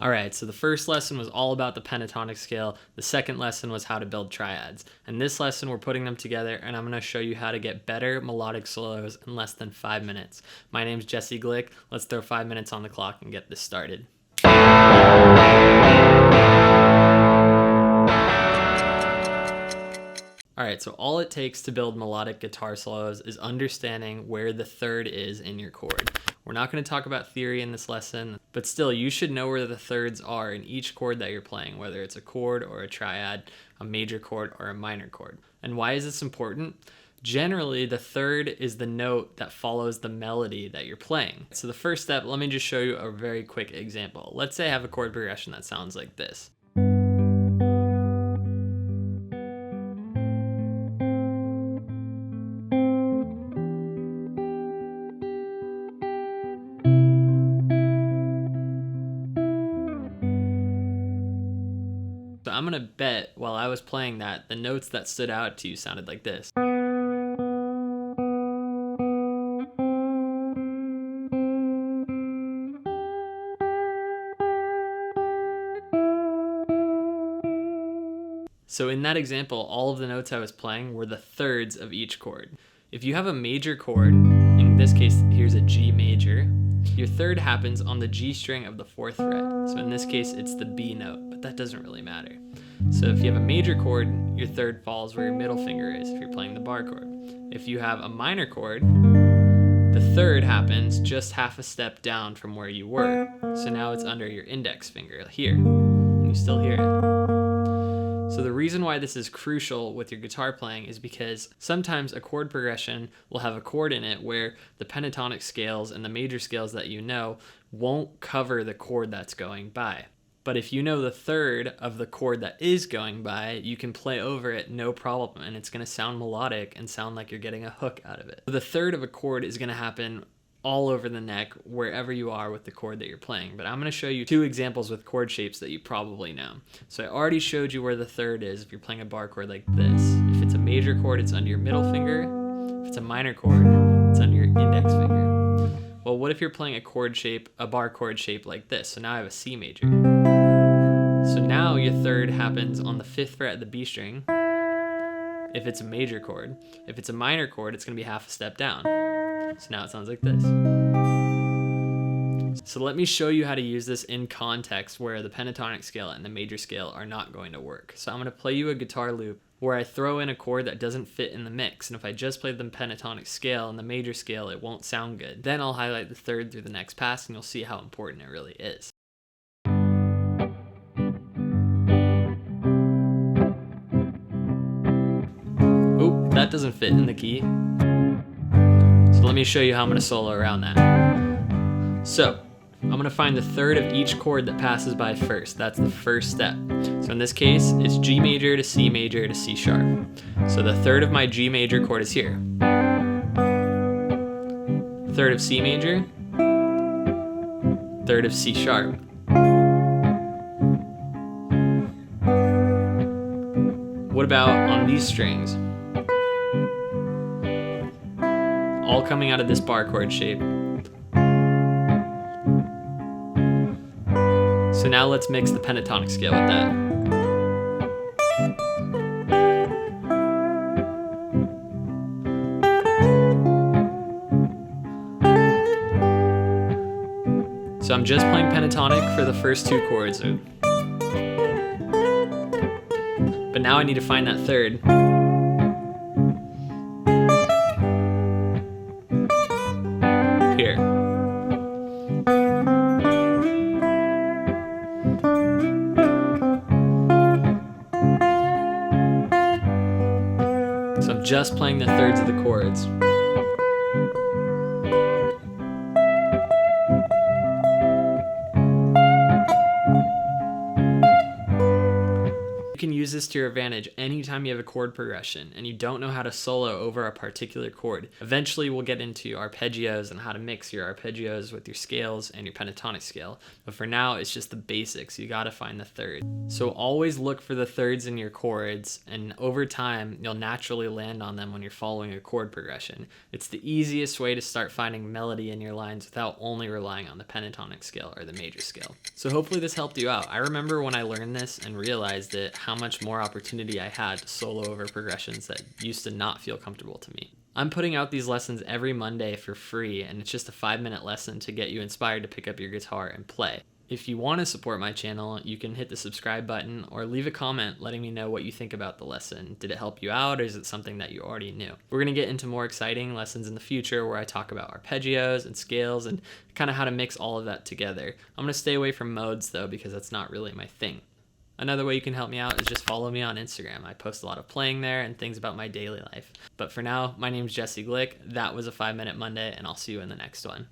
Alright, so the first lesson was all about the pentatonic scale. The second lesson was how to build triads. And this lesson we're putting them together and I'm going to show you how to get better melodic solos in less than 5 minutes. My name's Jesse Glick. Let's throw 5 minutes on the clock and get this started. Alright, so all it takes to build melodic guitar solos is understanding where the third is in your chord. We're not going to talk about theory in this lesson, but still you should know where the thirds are in each chord that you're playing, whether it's a chord or a triad, a major chord or a minor chord. And why is this important? Generally, the third is the note that follows the melody that you're playing. So the first step, let me just show you a very quick example. Let's say I have a chord progression that sounds like this. So I'm gonna bet while I was playing that, the notes that stood out to you sounded like this. So in that example, all of the notes I was playing were the thirds of each chord. If you have a major chord, in this case, here's a G major, your third happens on the G string of the 4th fret. So in this case, it's the B note, but that doesn't really matter. So if you have a major chord, your third falls where your middle finger is if you're playing the bar chord. If you have a minor chord, the third happens just half a step down from where you were. So now it's under your index finger here, and you still hear it. So the reason why this is crucial with your guitar playing is because sometimes a chord progression will have a chord in it where the pentatonic scales and the major scales that you know won't cover the chord that's going by. But if you know the third of the chord that is going by, you can play over it no problem, and it's going to sound melodic and sound like you're getting a hook out of it. The third of a chord is going to happen all over the neck wherever you are with the chord that you're playing. But I'm going to show you 2 examples with chord shapes that you probably know. So I already showed you where the third is if you're playing a bar chord like this. If it's a major chord, it's under your middle finger. If it's a minor chord, it's under your index finger. Well, what if you're playing a chord shape, a bar chord shape like this? So now I have a C major. So now your third happens on the 5th fret of the B string if it's a major chord. If it's a minor chord, it's going to be half a step down. So now it sounds like this. So let me show you how to use this in context where the pentatonic scale and the major scale are not going to work. So I'm going to play you a guitar loop where I throw in a chord that doesn't fit in the mix. And if I just play the pentatonic scale and the major scale, it won't sound good. Then I'll highlight the third through the next pass and you'll see how important it really is. Oop, that doesn't fit in the key. So let me show you how I'm going to solo around that. So I'm going to find the third of each chord that passes by first. That's the first step. So in this case, it's G major to C major to C sharp. So the third of my G major chord is here. Third of C major. Third of C sharp. What about on these strings? All coming out of this bar chord shape. So now let's mix the pentatonic scale with that. So I'm just playing pentatonic for the first 2 chords. But now I need to find that third. Here. So I'm just playing the thirds of the chords. You can use this to your advantage anytime you have a chord progression and you don't know how to solo over a particular chord. Eventually we'll get into arpeggios and how to mix your arpeggios with your scales and your pentatonic scale. But for now, it's just the basics. You gotta find the third. So always look for the thirds in your chords, and over time, you'll naturally land on them when you're following a chord progression. It's the easiest way to start finding melody in your lines without only relying on the pentatonic scale or the major scale. So hopefully this helped you out. I remember when I learned this and realized it, how much more opportunity I had to solo over progressions that used to not feel comfortable to me. I'm putting out these lessons every Monday for free, and it's just a 5-minute lesson to get you inspired to pick up your guitar and play. If you want to support my channel, you can hit the subscribe button or leave a comment letting me know what you think about the lesson. Did it help you out, or is it something that you already knew? We're going to get into more exciting lessons in the future where I talk about arpeggios and scales and kind of how to mix all of that together. I'm going to stay away from modes though, because that's not really my thing. Another way you can help me out is just follow me on Instagram. I post a lot of playing there and things about my daily life. But for now, my name's Jesse Glick. That was a 5-Minute Monday, and I'll see you in the next one.